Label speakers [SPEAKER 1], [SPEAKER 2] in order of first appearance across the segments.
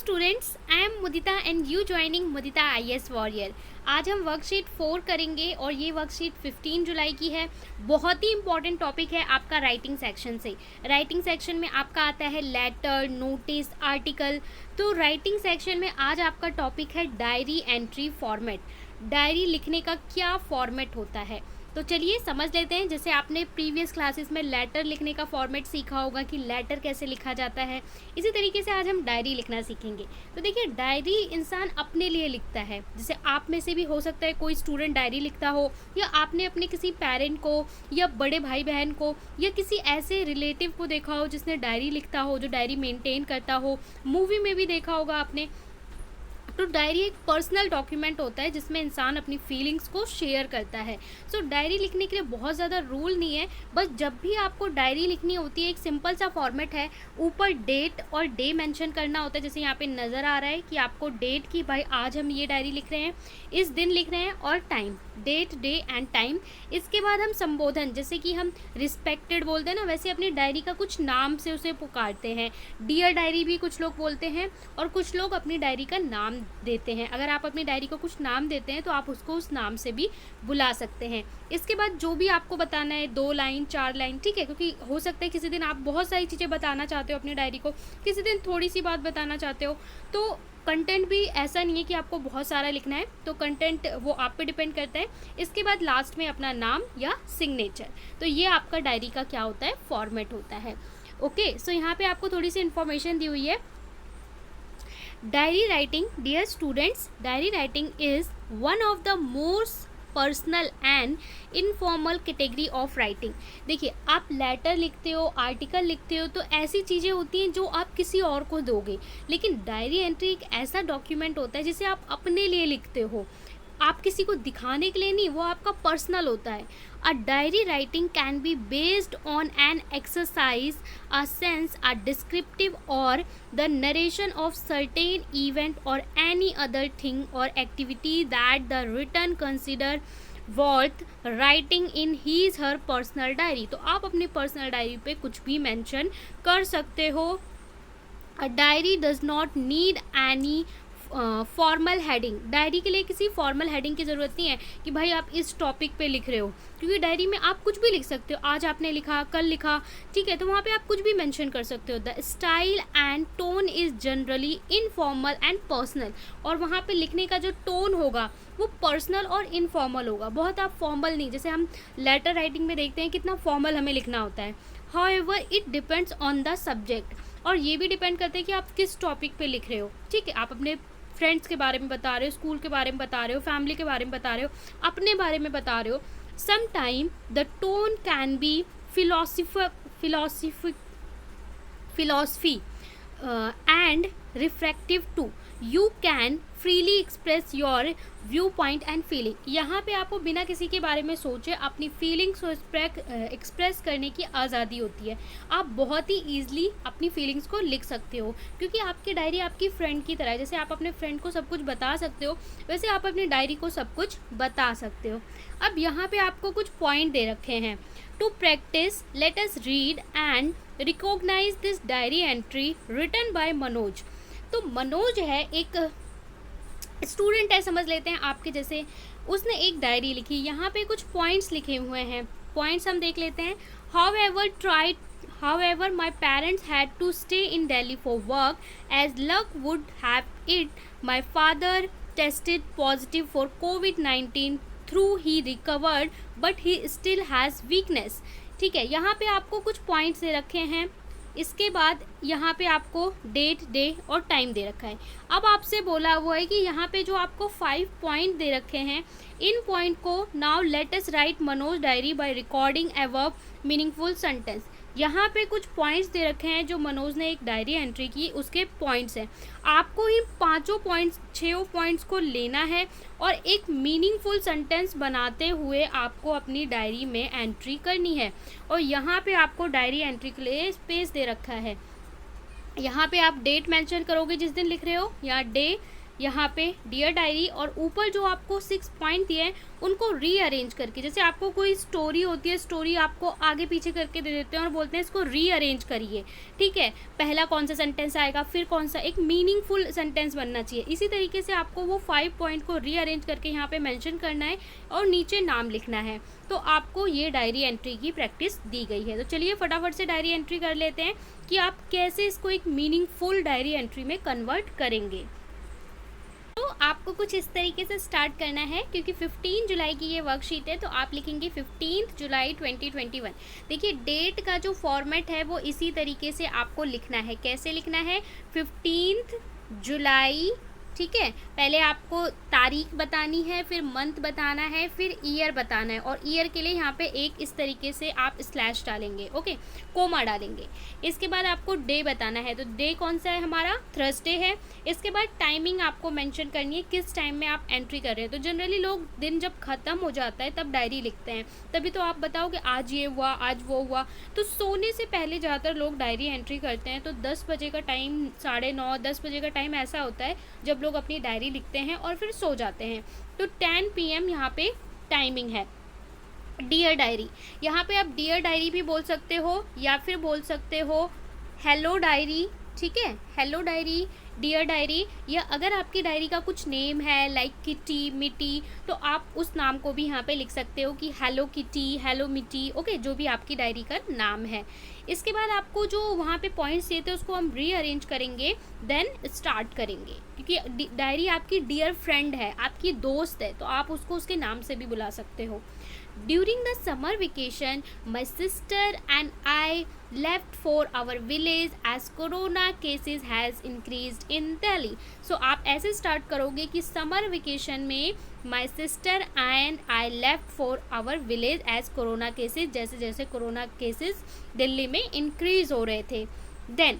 [SPEAKER 1] Students, I am Mudita and you joining Mudita IAS warrior. आज हम worksheet 4 करेंगे और ये वर्कशीट 15 जुलाई की है। बहुत ही इंपॉर्टेंट टॉपिक है आपका राइटिंग सेक्शन से। राइटिंग सेक्शन में आपका आता है लेटर, नोटिस, आर्टिकल। तो राइटिंग सेक्शन में आज आपका टॉपिक है डायरी एंट्री फॉर्मेट। डायरी लिखने का क्या फॉर्मेट होता है, तो चलिए समझ लेते हैं। जैसे आपने प्रीवियस क्लासेस में लेटर लिखने का फॉर्मेट सीखा होगा कि लेटर कैसे लिखा जाता है, इसी तरीके से आज हम डायरी लिखना सीखेंगे। तो देखिए, डायरी इंसान अपने लिए लिखता है। जैसे आप में से भी हो सकता है कोई स्टूडेंट डायरी लिखता हो, या आपने अपने किसी पेरेंट को या बड़े भाई बहन को या किसी ऐसे रिलेटिव को देखा हो जिसने डायरी लिखता हो, जो डायरी मेंटेन करता हो। मूवी में भी देखा होगा आपने। तो डायरी एक पर्सनल डॉक्यूमेंट होता है जिसमें इंसान अपनी फीलिंग्स को शेयर करता है। सो डायरी लिखने के लिए बहुत ज़्यादा रूल नहीं है, बस जब भी आपको डायरी लिखनी होती है एक सिंपल सा फॉर्मेट है। ऊपर डेट और डे मेंशन करना होता है। जैसे यहाँ पे नज़र आ रहा है कि आपको डेट की, भाई आज हम ये डायरी लिख रहे हैं, इस दिन लिख रहे हैं, और time, date, day and time. इसके बाद हम संबोधन, जैसे कि हम रिस्पेक्टेड बोलते हैं ना, वैसे अपनी डायरी का कुछ नाम से उसे पुकारते हैं। डियर डायरी भी कुछ लोग बोलते हैं, और कुछ लोग अपनी डायरी का नाम देते हैं। अगर आप अपनी डायरी को कुछ नाम देते हैं तो आप उसको उस नाम से भी बुला सकते हैं। इसके बाद जो भी आपको बताना है, 2 लाइन 4 लाइन, ठीक है, क्योंकि हो सकता है किसी दिन आप बहुत सारी चीज़ें बताना चाहते हो अपनी डायरी को, किसी दिन थोड़ी सी बात बताना चाहते हो। तो कंटेंट भी ऐसा नहीं है कि आपको बहुत सारा लिखना है, तो कंटेंट वो आप पे डिपेंड करता है। इसके बाद लास्ट में अपना नाम या सिग्नेचर। तो ये आपका डायरी का क्या होता है, फॉर्मेट होता है। ओके, सो यहाँ पे आपको थोड़ी सी इन्फॉर्मेशन दी हुई है। Diary writing, dear students, diary writing is one of the most personal and informal category of writing. देखिए, आप लेटर लिखते हो, आर्टिकल लिखते हो, तो ऐसी चीज़ें होती हैं जो आप किसी और को दोगे। लेकिन डायरी एंट्री एक ऐसा डॉक्यूमेंट होता है जिसे आप अपने लिए लिखते हो, आप किसी को दिखाने के लिए नहीं, वो आपका पर्सनल होता है। A diary writing can be based on an exercise, a sense, a descriptive or the narration of certain event or any other thing or activity that the written consider worth writing in his her personal diary. तो आप अपनी personal diary पे कुछ भी mention कर सकते हो। A diary does not need any formal heading. Diary के लिए किसी फॉर्मल हेडिंग की ज़रूरत नहीं है कि भाई आप इस टॉपिक पे लिख रहे हो, क्योंकि डायरी में आप कुछ भी लिख सकते हो। आज आपने लिखा, कल लिखा, ठीक है, तो वहाँ पे आप कुछ भी मेंशन कर सकते हो। The style and tone is generally informal and personal. और वहाँ पे लिखने का जो टोन होगा वो पर्सनल और इनफॉर्मल होगा, बहुत आप फॉर्मल नहीं। जैसे हम लेटर राइटिंग में देखते हैं कितना फॉर्मल हमें लिखना होता है। However it depends on the subject, और ये भी डिपेंड करता है कि आप किस टॉपिक पे लिख रहे हो। ठीक है, आप अपने फ्रेंड्स के बारे में बता रहे हो, स्कूल के बारे में बता रहे हो, फैमिली के बारे में बता रहे हो, अपने बारे में बता रहे हो। Sometime the tone can be philosophy and reflective too. You can freely express your viewpoint and feeling. यहाँ पे आपको बिना किसी के बारे में सोचे अपनी फीलिंग्स को एक्सप्रेस करने की आज़ादी होती है। आप बहुत ही ईजिली अपनी फीलिंग्स को लिख सकते हो, क्योंकि आपकी डायरी आपकी फ्रेंड की तरह है। जैसे आप अपने फ्रेंड को सब कुछ बता सकते हो, वैसे आप अपनी डायरी को सब कुछ बता सकते हो। अब यहाँ पे आपको कुछ पॉइंट दे रखे हैं। To practise, let us read and recognise this diary entry written by Manoj. तो मनोज है, एक स्टूडेंट है, समझ लेते हैं आपके जैसे। उसने एक डायरी लिखी, यहाँ पे कुछ पॉइंट्स लिखे हुए हैं। पॉइंट्स हम देख लेते हैं। However, my parents had to stay in Delhi for work, as luck would have it. My father tested positive for COVID-19, through he recovered, but he still has weakness. ठीक है, यहाँ पे आपको कुछ पॉइंट्स दे रखे हैं। इसके बाद यहाँ पे आपको डेट, डे और टाइम दे रखा है। अब आपसे बोला हुआ है कि यहाँ पे जो आपको 5 पॉइंट दे रखे हैं, इन पॉइंट को now let us right Manoj diary by recording above meaningful sentence. यहाँ पे कुछ पॉइंट्स दे रखे हैं जो मनोज ने एक डायरी एंट्री की, उसके पॉइंट्स हैं। आपको इन 6 पॉइंट्स को लेना है और एक मीनिंगफुल सेंटेंस बनाते हुए आपको अपनी डायरी में एंट्री करनी है। और यहाँ पे आपको डायरी एंट्री के लिए स्पेस दे रखा है। यहाँ पे आप डेट मेंशन करोगे जिस दिन लिख रहे हो, या डे, यहाँ पे डियर डायरी, और ऊपर जो आपको 6 पॉइंट दिए हैं उनको रीअरेंज करके, जैसे आपको कोई स्टोरी होती है, स्टोरी आपको आगे पीछे करके दे देते हैं और बोलते हैं इसको रीअरेंज करिए, ठीक है, पहला कौन सा सेंटेंस आएगा, फिर कौन सा, एक मीनिंगफुल सेंटेंस बनना चाहिए। इसी तरीके से आपको वो 5 पॉइंट को रीअरेंज करके यहाँ पे मेंशन करना है और नीचे नाम लिखना है। तो आपको ये डायरी एंट्री की प्रैक्टिस दी गई है। तो चलिए फटाफट से डायरी एंट्री कर लेते हैं कि आप कैसे इसको एक मीनिंगफुल डायरी एंट्री में कन्वर्ट करेंगे। तो आपको कुछ इस तरीके से स्टार्ट करना है, क्योंकि 15 जुलाई की ये वर्कशीट है, तो आप लिखेंगे 15 जुलाई 2021। देखिए डेट का जो फॉर्मेट है वो इसी तरीके से आपको लिखना है। कैसे लिखना है? 15 जुलाई, ठीक है, पहले आपको तारीख बतानी है, फिर मंथ बताना है, फिर ईयर बताना है, और ईयर के लिए यहाँ पे एक इस तरीके से आप स्लैश डालेंगे, ओके, कोमा डालेंगे। इसके बाद आपको डे बताना है, तो डे कौन सा है हमारा? थर्सडे है। इसके बाद टाइमिंग आपको मेंशन करनी है, किस टाइम में आप एंट्री कर रहे हैं। तो जनरली लोग दिन जब ख़त्म हो जाता है तब डायरी लिखते हैं, तभी तो आप बताओ कि आज ये हुआ, आज वो हुआ। तो सोने से पहले ज़्यादातर लोग डायरी एंट्री करते हैं। तो 10 बजे का टाइम, 9:30, 10 बजे का टाइम ऐसा होता है जब लोग अपनी डायरी लिखते हैं और फिर सो जाते हैं। तो 10 PM यहाँ पे टाइमिंग है। डियर डायरी, यहाँ पे आप डियर डायरी भी बोल सकते हो या फिर बोल सकते हो हेलो डायरी, ठीक है, हेलो डायरी, डियर डायरी, या अगर आपकी डायरी का कुछ नेम है लाइक किटी, मिटी, तो आप उस नाम को भी यहाँ पे लिख सकते हो कि हेलो किटी, हेलो मिटी, ओके, जो भी आपकी डायरी का नाम है। इसके बाद आपको जो वहाँ पे पॉइंट्स दिए थे उसको हम रीअरेंज करेंगे, देन स्टार्ट करेंगे, क्योंकि डायरी आपकी डियर फ्रेंड है, आपकी दोस्त है, तो आप उसको उसके नाम से भी बुला सकते हो। During the summer vacation, my sister and I left for our village as corona cases has increased in Delhi. So आप ऐसे स्टार्ट करोगे कि समर वेकेशन में my sister and I left for our village as corona cases, जैसे जैसे corona cases Delhi में increase हो रहे थे। Then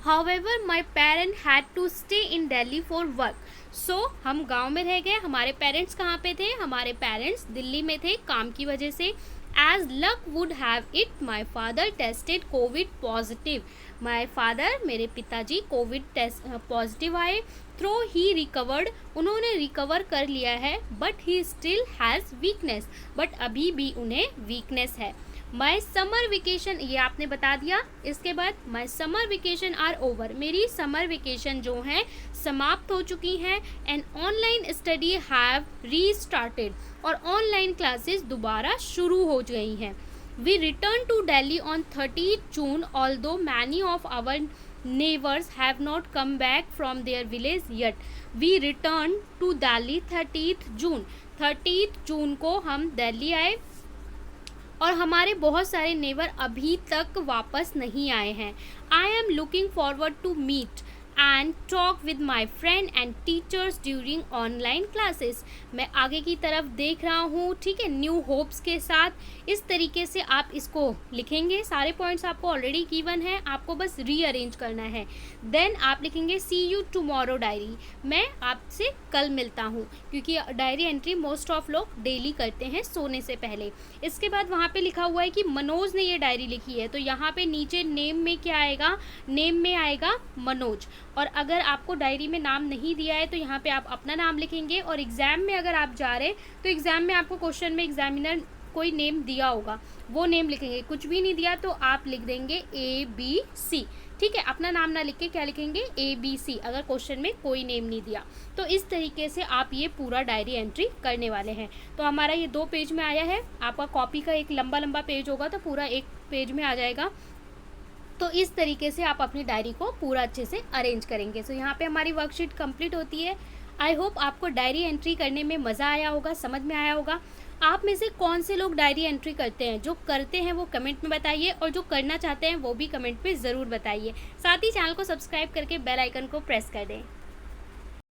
[SPEAKER 1] However, my parents had to stay in Delhi for work. So हम गांव में रह गए, हमारे पेरेंट्स कहाँ पे थे? हमारे पेरेंट्स दिल्ली में थे काम की वजह से। As luck would have it, my father tested COVID positive. My father, मेरे पिताजी कोविड टेस्ट पॉजिटिव आए। थ्रो ही रिकवर्ड, उन्होंने रिकवर कर लिया है, but he still has weakness, but अभी भी उन्हें वीकनेस है। माई समर वेकेशन, ये आपने बता दिया। इसके बाद my summer vacation are over, मेरी समर वेकेशन जो हैं समाप्त हो चुकी हैं। And online study have restarted, और ऑनलाइन क्लासेस दोबारा शुरू हो गई हैं। We return to Delhi on 30 June, although many of our neighbors have not come back from their village yet. We returned to Delhi 30th June. 30th जून को हम दिल्ली आए और हमारे बहुत सारे नेबर अभी तक वापस नहीं आए हैं। I am looking forward to meet and talk with my friend and teachers during online classes. मैं आगे की तरफ देख रहा हूँ, ठीक है, न्यू होप्स के साथ। इस तरीके से आप इसको लिखेंगे। सारे पॉइंट्स आपको ऑलरेडी गिवन है, आपको बस रीअरेंज करना है। देन आप लिखेंगे सी यू टुमारो डायरी, मैं आपसे कल मिलता हूँ, क्योंकि डायरी एंट्री मोस्ट ऑफ लोग डेली करते हैं सोने से पहले। इसके बाद वहाँ पे लिखा हुआ है कि मनोज ने ये डायरी लिखी है, तो यहाँ पे नीचे नेम में क्या आएगा? नेम में आएगा मनोज। और अगर आपको डायरी में नाम नहीं दिया है तो यहाँ पे आप अपना नाम लिखेंगे। और एग्ज़ाम में अगर आप जा रहे तो एग्ज़ाम में आपको क्वेश्चन में एग्जामिनर कोई नेम दिया होगा, वो नेम लिखेंगे। कुछ भी नहीं दिया तो आप लिख देंगे ABC, ठीक है, अपना नाम ना लिख के क्या लिखेंगे? ABC, अगर क्वेश्चन में कोई नेम नहीं दिया। तो इस तरीके से आप ये पूरा डायरी एंट्री करने वाले हैं। तो हमारा ये 2 पेज में आया है, आपका कॉपी का एक लंबा लंबा पेज होगा तो पूरा 1 पेज में आ जाएगा। तो इस तरीके से आप अपनी डायरी को पूरा अच्छे से अरेंज करेंगे। सो यहाँ पे हमारी वर्कशीट कंप्लीट होती है। आई होप आपको डायरी एंट्री करने में मज़ा आया होगा, समझ में आया होगा। आप में से कौन से लोग डायरी एंट्री करते हैं? जो करते हैं वो कमेंट में बताइए, और जो करना चाहते हैं वो भी कमेंट में ज़रूर बताइए। साथ ही चैनल को सब्सक्राइब करके बेल आइकन को प्रेस कर दें।